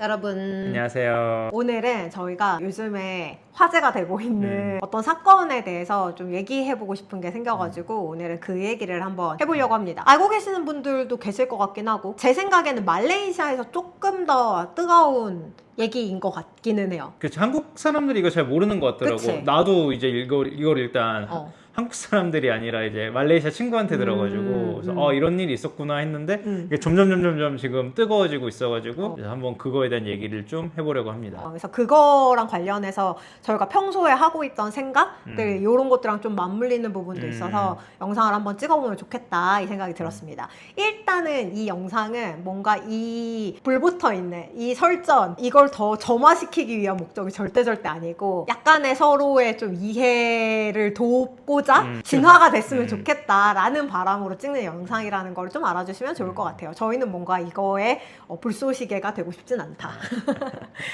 여러분 안녕하세요. 오늘은 저희가 요즘에 화제가 되고 있는 어떤 사건에 대해서 좀 얘기해보고 싶은 게 생겨가지고 오늘은 그 얘기를 한번 해보려고 합니다. 알고 계시는 분들도 계실 것 같긴 하고 제 생각에는 말레이시아에서 조금 더 뜨거운 얘기인 것 같기는 해요. 그치, 한국 사람들이 이거 잘 모르는 것 같더라고. 그치? 나도 이제 이걸 일단 한국 사람들이 아니라 이제 말레이시아 친구한테 들어가지고 그래서 이런 일이 있었구나 했는데 이게 점점 지금 뜨거워지고 있어가지고 그래서 한번 그거에 대한 얘기를 좀 해보려고 합니다. 그래서 그거랑 관련해서 저희가 평소에 하고 있던 생각들 이런 것들랑 좀 맞물리는 부분도 있어서 영상을 한번 찍어보면 좋겠다 이 생각이 들었습니다. 일단은 이 영상은 뭔가 이 불붙어 있는 이 설전 이걸 더 점화시키기 위한 목적이 절대 아니고 약간의 서로의 좀 이해를 돕고자 진화가 됐으면 좋겠다라는 바람으로 찍는 영상이라는 걸 좀 알아주시면 좋을 것 같아요. 저희는 뭔가 이거에 불쏘시개가 되고 싶진 않다.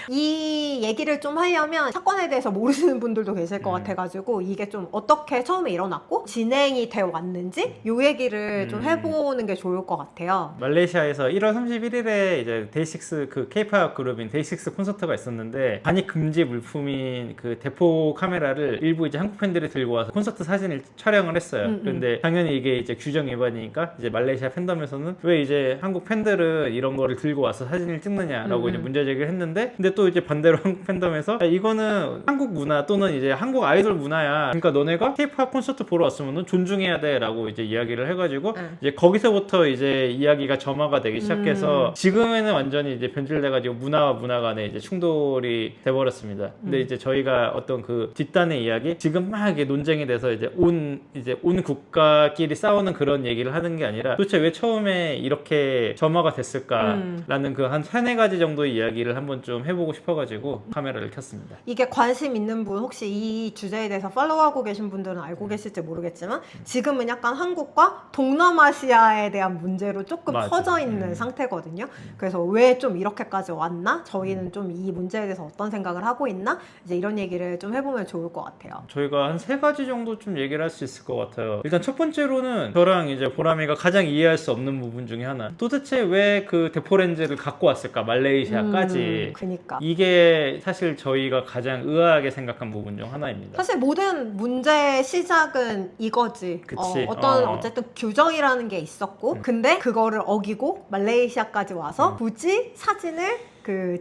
이 얘기를 좀 하려면 사건에 대해서 모르시는 분들도 계실 것 같아가지고 이게 좀 어떻게 처음에 일어났고 진행이 되어 왔는지 이 얘기를 좀 해보는 게 좋을 것 같아요. 말레이시아에서 1월 31일에 이제 데이식스 그 K-pop 그룹인 데이식스 콘서트가 있었는데 반입 금지 물품인 그 대포 카메라를 일부 이제 한국 팬들이 들고 와서 콘서트 사진을 촬영을 했어요. 그런데 당연히 이게 이제 규정 위반이니까 이제 말레이시아 팬덤에서는 왜 이제 한국 팬들은 이런 거를 들고 와서 사진을 찍느냐라고 이제 문제 제기를 했는데 근데 또 이제 반대로 한국 팬덤에서 이거는 한국 문화 또는 이제 한국 아이돌 문화야. 그러니까 너네가 K-pop 콘서트 보러 왔으면은 존중해야 돼라고 이제 이야기를 해가지고 이제 거기서부터 이제 이야기가 점화가 되기 시작해서 지금에는 완전히 이제 변질돼가지고 문화와 문화 간에 이제 충돌이 돼버렸습니다. 근데 이제 저희가 어떤 그 뒷단의 이야기 지금 막 이게 논쟁이 돼서 이제 온 국가끼리 싸우는 그런 얘기를 하는 게 아니라 도대체 왜 처음에 이렇게 점화가 됐을까라는 그 한 3-4가지 정도의 이야기를 한번 좀 해보고 싶어가지고 카메라를 켰습니다. 이게 관심 있는 분 혹시 이 주제에 대해서 팔로우하고 계신 분들은 알고 계실지 모르겠지만 지금은 약간 한국과 동남아시아에 대한 문제로 조금 퍼져 있는 상태거든요. 그래서 왜 좀 이렇게까지 왔나? 저희는 좀 이 문제에 대해서 어떤 생각을 하고 있나? 이제 이런 얘기를 좀 해보면 좋을 것 같아요. 저희가 한 3가지 정도 좀 얘기를 할 수 있을 것 같아요. 일단 첫 번째로는 저랑 이제 보람이가 가장 이해할 수 없는 부분 중에 하나. 도대체 왜 그 대포렌즈를 갖고 왔을까? 말레이시아까지. 그니까. 이게 사실 저희가 가장 의아하게 생각한 부분 중 하나입니다. 사실 모든 문제의 시작은 이거지. 그치. 어쨌든 규정이라는 게 있었고 근데 그거를 어기고 말레이시아까지 와서 굳이 사진을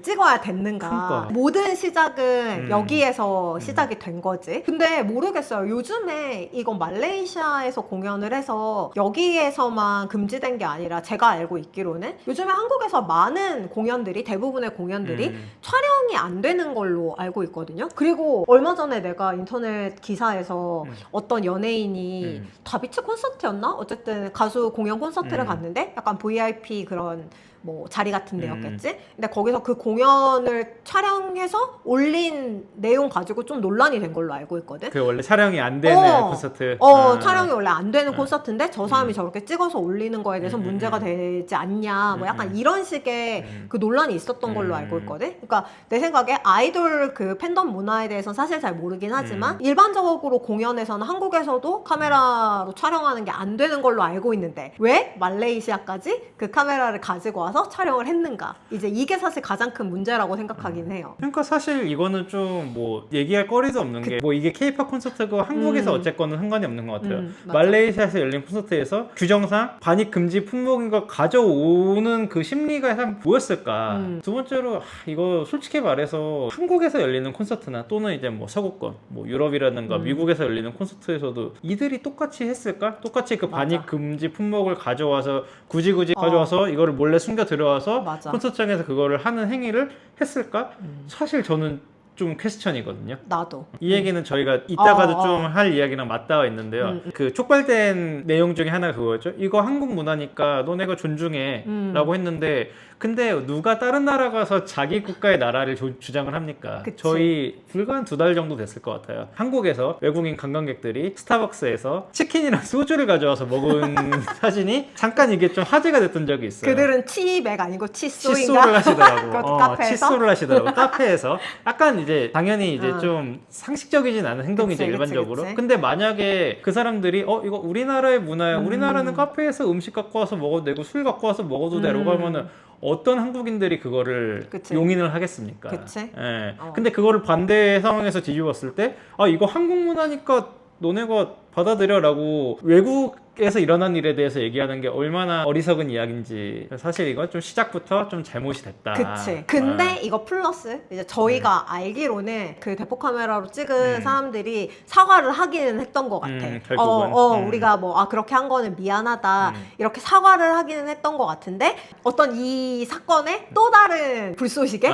찍어야 됐는가. 그러니까. 모든 시작은 여기에서 시작이 된 거지. 근데 모르겠어요. 요즘에 이건 말레이시아에서 공연을 해서 여기에서만 금지된 게 아니라 제가 알고 있기로는 요즘에 한국에서 많은 공연들이 대부분의 공연들이 촬영이 안 되는 걸로 알고 있거든요. 그리고 얼마 전에 내가 인터넷 기사에서 어떤 연예인이 다비치 콘서트였나? 어쨌든 가수 공연 콘서트를 갔는데 약간 VIP 그런 뭐 자리 같은 데였겠지? 근데 거기서 그 공연을 촬영해서 올린 내용 가지고 좀 논란이 된 걸로 알고 있거든? 그 원래 촬영이 안 되는 콘서트. 촬영이 원래 안 되는 콘서트인데 저 사람이 저렇게 찍어서 올리는 거에 대해서 문제가 되지 않냐 뭐 약간 이런 식의 그 논란이 있었던 걸로 알고 있거든? 그러니까 내 생각에 아이돌 그 팬덤 문화에 대해서는 사실 잘 모르긴 하지만 일반적으로 공연에서는 한국에서도 카메라로 촬영하는 게 안 되는 걸로 알고 있는데 왜 말레이시아까지 그 카메라를 가지고 와서 촬영을 했는가? 이제 이게 사실 가장 큰 문제라고 생각하긴 해요. 그러니까 사실 이거는 좀 뭐 얘기할 거리도 없는 게 뭐 이게 K-pop 콘서트고 한국에서 어쨌거나 상관이 없는 것 같아요. 말레이시아에서 열린 콘서트에서 규정상 반입 금지 품목인 걸 가져오는 그 심리가 참 뭐였을까? 두 번째로 이거 솔직히 말해서 한국에서 열리는 콘서트나 또는 이제 뭐 서구권, 뭐 유럽이라든가 미국에서 열리는 콘서트에서도 이들이 똑같이 했을까? 똑같이 그 반입 금지 품목을 가져와서 굳이 가져와서 이거를 몰래 숨겨 들어와서 콘서트장에서 그거를 하는 행위를 했을까? 사실 저는 좀 퀘스천이거든요. 나도. 이 얘기는 저희가 이따가도 좀 할 이야기랑 맞닿아 있는데요. 그 촉발된 내용 중에 하나가 그거였죠. 이거 한국 문화니까 너네가 존중해 라고 했는데 근데 누가 다른 나라 가서 자기 국가의 나라를 주장을 합니까? 그치. 저희 불과 한 2달 정도 됐을 것 같아요. 한국에서 외국인 관광객들이 스타벅스에서 치킨이랑 소주를 가져와서 먹은 사진이 잠깐 이게 좀 화제가 됐던 적이 있어요. 그들은 치맥 아니고 칫솔인가? 칫솔을 하시더라고. 카페에서? 칫솔을 하시더라고. 카페에서. 약간 이제 당연히 이제 좀 상식적이진 않은 행동이죠, 그치, 일반적으로. 그치. 근데 만약에 그 사람들이 이거 우리나라의 문화야. 우리나라는 카페에서 음식 갖고 와서 먹어도 되고 술 갖고 와서 먹어도 되라고 하면은 어떤 한국인들이 그거를 그치. 용인을 하겠습니까? 그치. 예. 근데 그거를 반대 상황에서 뒤집었을 때, 아, 이거 한국 문화니까 너네가 받아들여라고 외국에서 일어난 일에 대해서 얘기하는 게 얼마나 어리석은 이야기인지 사실 이건 좀 시작부터 좀 잘못이 됐다. 그치. 근데 이거 플러스 이제 저희가 알기로는 그 대포 카메라로 찍은 사람들이 사과를 하기는 했던 것 같아. 결국은. 우리가 뭐 그렇게 한 거는 미안하다 이렇게 사과를 하기는 했던 것 같은데 어떤 이 사건의 또 다른 불쏘시개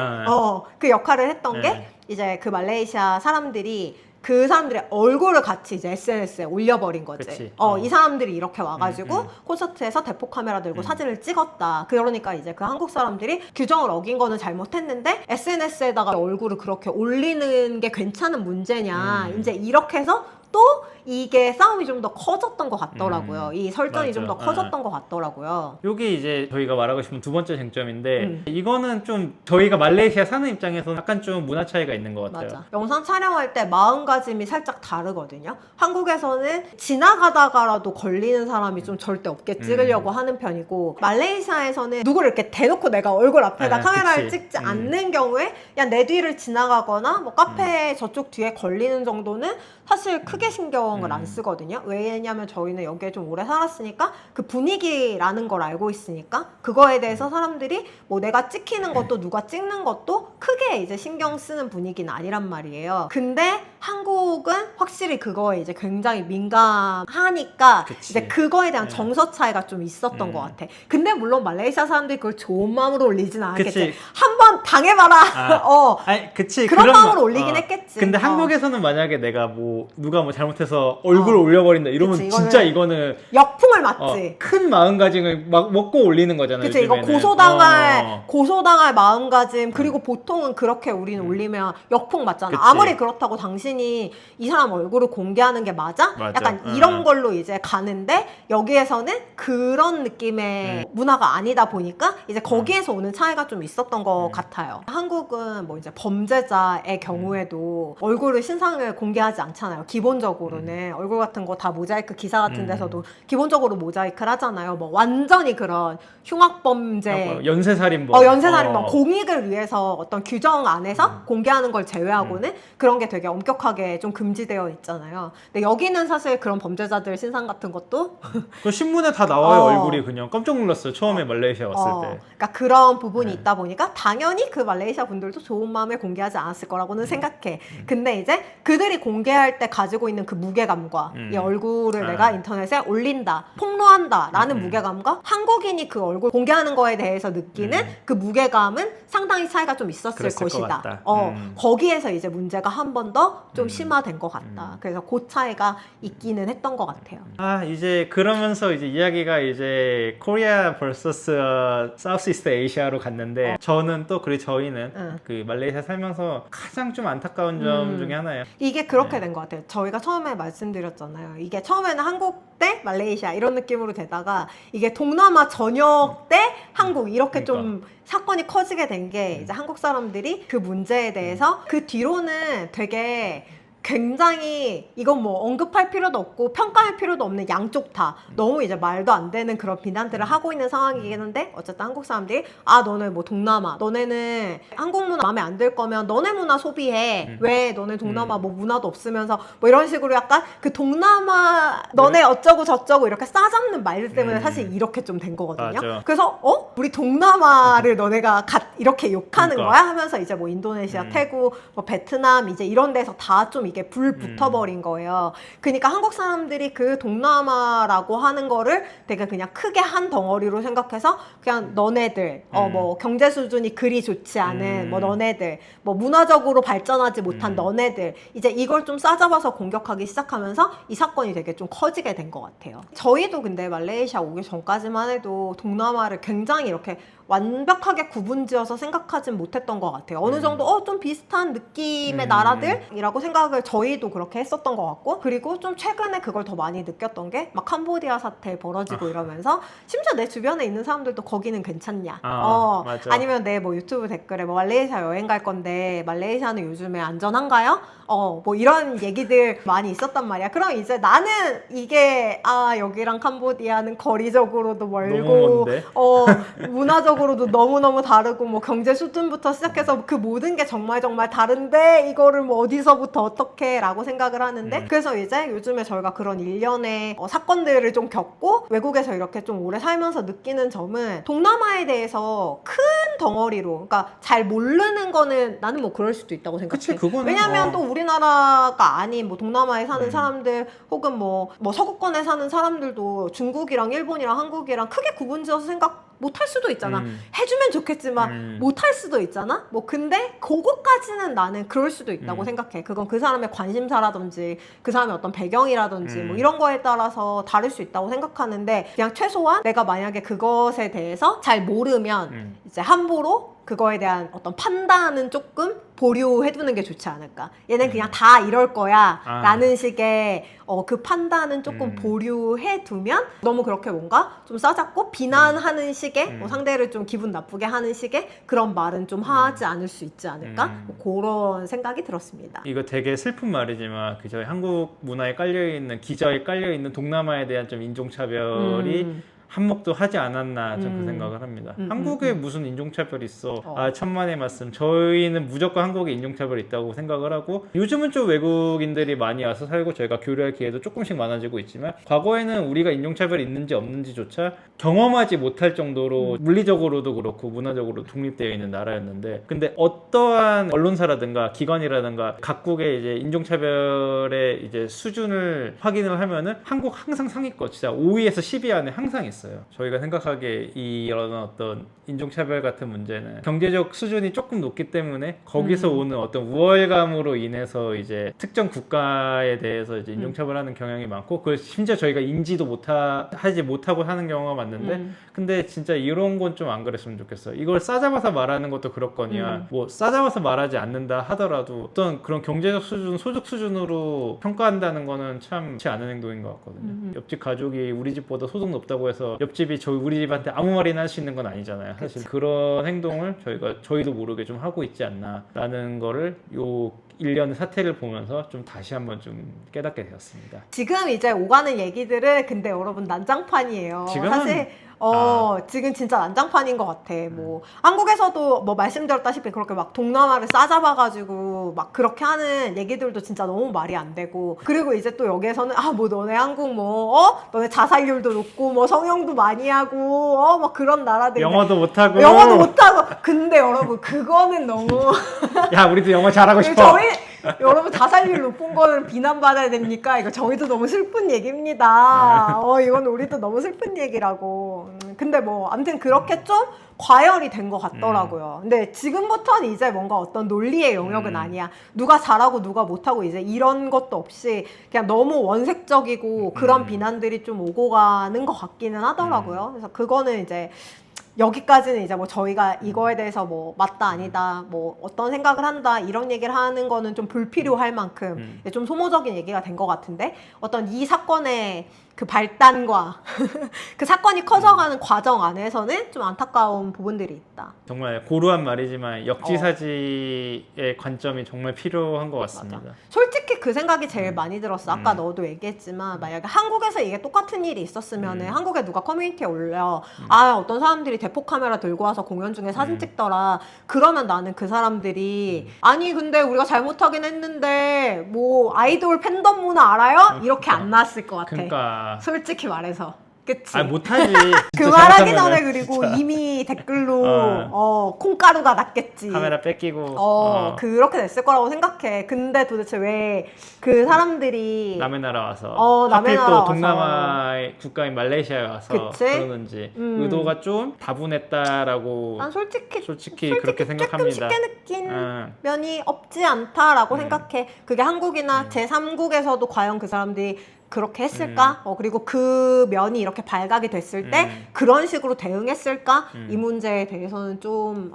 그 역할을 했던 게 이제 그 말레이시아 사람들이 그 사람들의 얼굴을 같이 이제 SNS에 올려버린 거지. 그치. 이 사람들이 이렇게 와가지고 콘서트에서 대포 카메라 들고 사진을 찍었다. 그러니까 이제 그 한국 사람들이 규정을 어긴 거는 잘못했는데 SNS에다가 얼굴을 그렇게 올리는 게 괜찮은 문제냐. 이제 이렇게 해서 또 이게 싸움이 좀 더 커졌던 것 같더라고요. 이 설전이 좀 더 커졌던 것 같더라고요. 여기 이제 저희가 말하고 싶은 두 번째 쟁점인데 이거는 좀 저희가 말레이시아 사는 입장에서는 약간 좀 문화 차이가 있는 것 같아요. 맞아. 영상 촬영할 때 마음가짐이 살짝 다르거든요. 한국에서는 지나가다가라도 걸리는 사람이 좀 절대 없게 찍으려고 하는 편이고 말레이시아에서는 누구를 이렇게 대놓고 내가 얼굴 앞에다 카메라를 그치. 찍지 않는 경우에 그냥 내 뒤를 지나가거나 뭐 카페 저쪽 뒤에 걸리는 정도는 사실 크게 신경을 안 쓰거든요. 왜냐면 저희는 여기에 좀 오래 살았으니까 그 분위기라는 걸 알고 있으니까 그거에 대해서 사람들이 뭐 내가 찍히는 것도 누가 찍는 것도 크게 이제 신경 쓰는 분위기는 아니란 말이에요. 근데 한국은 확실히 그거에 이제 굉장히 민감하니까 그치. 이제 그거에 대한 정서 차이가 좀 있었던 것 같아. 근데 물론 말레이시아 사람들이 그걸 좋은 마음으로 올리진 않았겠지. 그치. 한번 당해봐라. 아니, 그치. 그런 그런 마음으로 올리긴 했겠지. 근데 한국에서는 만약에 내가 뭐 누가 뭐 잘못해서 얼굴을 올려버린다 이러면 그치, 진짜 이거는 역풍을 맞지. 큰 마음가짐을 막 먹고 올리는 거잖아요. 그치, 이거 요즘에는. 고소당할 마음가짐, 그리고 보통은 그렇게 우리는 올리면 역풍 맞잖아. 그치. 아무리 그렇다고 당신이 이 사람 얼굴을 공개하는 게 맞아? 약간 이런 걸로 이제 가는데, 여기에서는 그런 느낌의 문화가 아니다 보니까, 이제 거기에서 오는 차이가 좀 있었던 것 같아요. 한국은 뭐 이제 범죄자의 경우에도 얼굴을 신상을 공개하지 않잖아요. 기본적으로는. 얼굴 같은 거 다 모자이크 기사 같은 데서도 기본적으로 모자이크를 하잖아요. 뭐 완전히 그런 흉악범죄, 연쇄살인범. 연쇄살인범 공익을 위해서 어떤 규정 안에서 공개하는 걸 제외하고는 그런 게 되게 엄격하게 좀 금지되어 있잖아요. 근데 여기는 사실 그런 범죄자들 신상 같은 것도 그 신문에 다 나와요. 얼굴이 그냥 깜짝 놀랐어요. 처음에 말레이시아 왔을 때. 그러니까 그런 부분이 있다 보니까 당연히 그 말레이시아 분들도 좋은 마음에 공개하지 않았을 거라고는 생각해. 근데 이제 그들이 공개할 때 가지고 있는 그 무게감과 이 얼굴을 내가 인터넷에 올린다, 폭로한다 라는 무게감과 한국인이 그 얼굴 공개하는 거에 대해서 느끼는 그 무게감은 상당히 차이가 좀 있었을 그랬을 것 것이다. 같다. 거기에서 이제 문제가 한 번 더 좀 심화된 것 같다. 그래서 그 차이가 있기는 했던 것 같아요. 이제 그러면서 이제 이야기가 이제 코리아 vs 사우스이스트 에이시아로 갔는데 저는 또 그리고 저희는 그 말레이시아 살면서 가장 좀 안타까운 점 중에 하나예요. 이게 그렇게 된 것 같아요. 저희가 처음에 말씀드렸잖아요. 이게 처음에는 한국 대 말레이시아 이런 느낌으로 되다가 이게 동남아 전역 대 한국 이렇게 좀 사건이 커지게 된 게 이제 한국 사람들이 그 문제에 대해서 그 뒤로는 되게 굉장히 이건 뭐 언급할 필요도 없고 평가할 필요도 없는 양쪽 다 너무 이제 말도 안 되는 그런 비난들을 하고 있는 상황이긴 한데 어쨌든 한국 사람들이 너네 뭐 동남아 너네는 한국 문화 마음에 안 들 거면 너네 문화 소비해 왜 너네 동남아 뭐 문화도 없으면서 뭐 이런 식으로 약간 그 동남아 너네 어쩌고 저쩌고 이렇게 싸잡는 말들 때문에 사실 이렇게 좀 된 거거든요. 맞아. 그래서 우리 동남아를 너네가 이렇게 욕하는 그러니까. 거야 하면서 이제 뭐 인도네시아, 태국, 뭐 베트남 이제 이런 데서 다 좀 이게 불 붙어버린 거예요. 그러니까 한국 사람들이 그 동남아라고 하는 거를 되게 그냥 크게 한 덩어리로 생각해서 그냥 너네들 뭐 경제 수준이 그리 좋지 않은 뭐 너네들 뭐 문화적으로 발전하지 못한 너네들 이제 이걸 좀 싸잡아서 공격하기 시작하면서 이 사건이 되게 좀 커지게 된 것 같아요. 저희도 근데 말레이시아 오기 전까지만 해도 동남아를 굉장히 이렇게 완벽하게 구분지어서 생각하진 못했던 것 같아요. 어느 정도 좀 비슷한 느낌의 나라들이라고 생각을 저희도 그렇게 했었던 것 같고 그리고 좀 최근에 그걸 더 많이 느꼈던 게 막 캄보디아 사태 벌어지고 이러면서 심지어 내 주변에 있는 사람들도 거기는 괜찮냐 맞아. 아니면 내 뭐 유튜브 댓글에 뭐 말레이시아 여행 갈 건데 말레이시아는 요즘에 안전한가요? 뭐 이런 얘기들 많이 있었단 말이야. 그럼 이제 나는 이게 여기랑 캄보디아는 거리적으로도 멀고 너무 먼데? 문화적 문화적으로도 너무너무 다르고 뭐 경제 수준부터 시작해서 그 모든 게 정말 다른데 이거를 뭐 어디서부터 어떻게 라고 생각을 하는데 그래서 이제 요즘에 저희가 그런 일련의 사건들을 좀 겪고 외국에서 이렇게 좀 오래 살면서 느끼는 점은 동남아에 대해서 큰 덩어리로 그러니까 잘 모르는 거는 나는 뭐 그럴 수도 있다고 생각해. 그치, 그거는 왜냐면 또 우리나라가 아닌 뭐 동남아에 사는 사람들 혹은 뭐 서구권에 사는 사람들도 중국이랑 일본이랑 한국이랑 크게 구분지어서 생각 못할 수도 있잖아. 해주면 좋겠지만 못할 수도 있잖아. 뭐 근데 그거까지는 나는 그럴 수도 있다고 생각해. 그건 그 사람의 관심사라든지 그 사람의 어떤 배경이라든지 뭐 이런 거에 따라서 다를 수 있다고 생각하는데 그냥 최소한 내가 만약에 그것에 대해서 잘 모르면 이제 함부로 그거에 대한 어떤 판단은 조금 보류해두는 게 좋지 않을까. 얘는 그냥 다 이럴 거야 라는 식의 그 판단은 조금 보류해두면 너무 그렇게 뭔가 좀 싸잡고 비난하는 식의 뭐 상대를 좀 기분 나쁘게 하는 식의 그런 말은 좀 하지 않을 수 있지 않을까. 뭐 그런 생각이 들었습니다. 이거 되게 슬픈 말이지만 그 저희 한국 문화에 깔려있는 기저에 깔려있는 동남아에 대한 좀 인종차별이 한몫도 하지 않았나 좀 그 생각을 합니다. 한국에 무슨 인종차별이 있어. 천만의 말씀. 저희는 무조건 한국에 인종차별이 있다고 생각을 하고 요즘은 좀 외국인들이 많이 와서 살고 저희가 교류할 기회도 조금씩 많아지고 있지만 과거에는 우리가 인종차별이 있는지 없는지조차 경험하지 못할 정도로 물리적으로도 그렇고 문화적으로도 독립되어 있는 나라였는데 근데 어떠한 언론사라든가 기관이라든가 각국의 이제 인종차별의 이제 수준을 확인을 하면은 한국 항상 상위권 진짜 5위에서 10위 안에 항상 있어요. 저희가 생각하기에 이런 어떤 인종차별 같은 문제는 경제적 수준이 조금 높기 때문에 거기서 오는 어떤 우월감으로 인해서 이제 특정 국가에 대해서 이제 인종차별하는 경향이 많고 그걸 심지어 저희가 인지도 하지 못하고 하는 경우가 많은데 근데 진짜 이런 건 좀 안 그랬으면 좋겠어. 이걸 싸잡아서 말하는 것도 그렇거니와 뭐 싸잡아서 말하지 않는다 하더라도 어떤 그런 경제적 수준, 소득 수준으로 평가한다는 거는 참 좋지 않은 행동인 것 같거든요. 옆집 가족이 우리 집보다 소득 높다고 해서 옆집이 우리 집한테 아무 말이나 할 수 있는 건 아니잖아요. 사실 그런 행동을 저희도 모르게 좀 하고 있지 않나라는 거를 요 일련의 사태를 보면서 좀 다시 한번 좀 깨닫게 되었습니다. 지금 이제 오가는 얘기들은 근데 여러분 난장판이에요. 지금은 사실 지금 진짜 난장판인 것 같아. 뭐 한국에서도 뭐 말씀드렸다시피 그렇게 막 동남아를 싸잡아가지고 막 그렇게 하는 얘기들도 진짜 너무 말이 안 되고 그리고 이제 또 여기에서는 뭐 너네 한국 뭐 너네 자살률도 높고 뭐 성형도 많이 하고 막 그런 나라들 영어도 못하고 근데 여러분 그거는 너무 야 우리도 영어 잘하고 싶어. 여러분 자살률 높은 거는 비난받아야 됩니까? 이거 저희도 너무 슬픈 얘기입니다. 이건 우리도 너무 슬픈 얘기라고. 근데 뭐 아무튼 그렇게 좀 과열이 된 것 같더라고요. 근데 지금부터는 이제 뭔가 어떤 논리의 영역은 아니야. 누가 잘하고 누가 못하고 이제 이런 것도 없이 그냥 너무 원색적이고 그런 비난들이 좀 오고 가는 것 같기는 하더라고요. 그래서 그거는 이제 여기까지는 이제 뭐 저희가 이거에 대해서 뭐 맞다 아니다 뭐 어떤 생각을 한다 이런 얘기를 하는 거는 좀 불필요할 만큼 좀 소모적인 얘기가 된 것 같은데 어떤 이 사건의 그 발단과 그 사건이 커져가는 과정 안에서는 좀 안타까운 부분들이 있다. 정말 고루한 말이지만 역지사지의 관점이 정말 필요한 것 같습니다. 맞아. 솔직히 그 생각이 제일 많이 들었어. 아까 너도 얘기했지만 만약에 한국에서 이게 똑같은 일이 있었으면 한국에 누가 커뮤니티에 올려 어떤 사람들이 대포 카메라 들고 와서 공연 중에 사진 찍더라. 그러면 나는 그 사람들이 아니 근데 우리가 잘못하긴 했는데 뭐 아이돌 팬덤 문화 알아요? 이렇게 안 나왔을 것 같아. 그러니까 솔직히 말해서. 그치? 못하지. 그 말하기 전에 그리고 이미 댓글로 콩가루가 났겠지. 카메라 뺏기고 그렇게 됐을 거라고 생각해. 근데 도대체 왜 그 사람들이 남의 나라 와서 남의 하필 나라 또 와서. 동남아 국가인 말레이시아에 와서 그치? 그러는지 의도가 좀 다분했다라고 난 솔직히 그렇게 생각합니다. 조금 쉽게 느낀 면이 없지 않다라고 생각해. 그게 한국이나 제3국에서도 과연 그 사람들이 그렇게 했을까? 그리고 그 면이 이렇게 발각이 됐을 때 그런 식으로 대응했을까? 이 문제에 대해서는 좀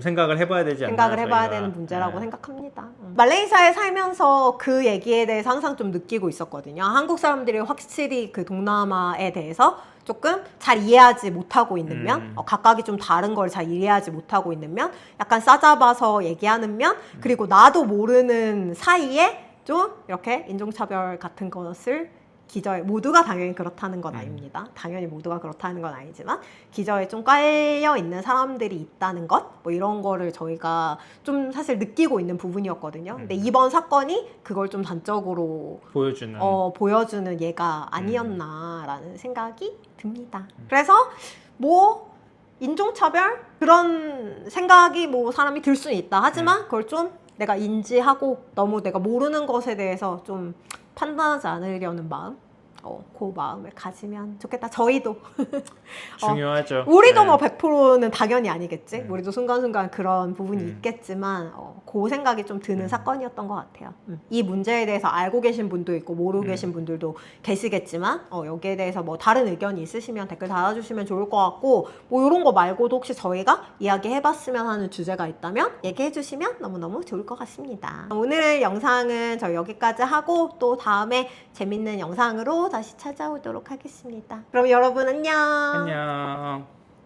생각을 해봐야 되지 않나 생각을 해봐야 되는 문제라고 생각합니다. 말레이시아에 살면서 그 얘기에 대해서 항상 좀 느끼고 있었거든요. 한국 사람들이 확실히 그 동남아에 대해서 조금 잘 이해하지 못하고 있는 면, 각각이 좀 다른 걸 잘 이해하지 못하고 있는 면, 약간 싸잡아서 얘기하는 면, 그리고 나도 모르는 사이에 좀 이렇게 인종차별 같은 것을 기저에 모두가 당연히 그렇다는 건 아닙니다. 당연히 모두가 그렇다는 건 아니지만 기저에 좀 깔려 있는 사람들이 있다는 것, 뭐 이런 거를 저희가 좀 사실 느끼고 있는 부분이었거든요. 근데 이번 사건이 그걸 좀 단적으로 보여주는. 보여주는 예가 아니었나라는 생각이 듭니다. 그래서 뭐 인종차별 그런 생각이 뭐 사람이 들 수는 있다. 하지만 그걸 좀 내가 인지하고 너무 내가 모르는 것에 대해서 좀 판단하지 않으려는 마음, 그 마음을 가지면 좋겠다. 저희도 중요하죠. 우리도 네. 뭐 100%는 당연히 아니겠지. 우리도 순간순간 그런 부분이 있겠지만 그 생각이 좀 드는 사건이었던 것 같아요. 이 문제에 대해서 알고 계신 분도 있고 모르고 계신 분들도 계시겠지만 여기에 대해서 뭐 다른 의견이 있으시면 댓글 달아주시면 좋을 것 같고 뭐 이런 거 말고도 혹시 저희가 이야기해봤으면 하는 주제가 있다면 얘기해주시면 너무너무 좋을 것 같습니다. 오늘 영상은 저 여기까지 하고 또 다음에 재밌는 영상으로 다시 찾아오도록 하겠습니다. 그럼 여러분 안녕. 안녕.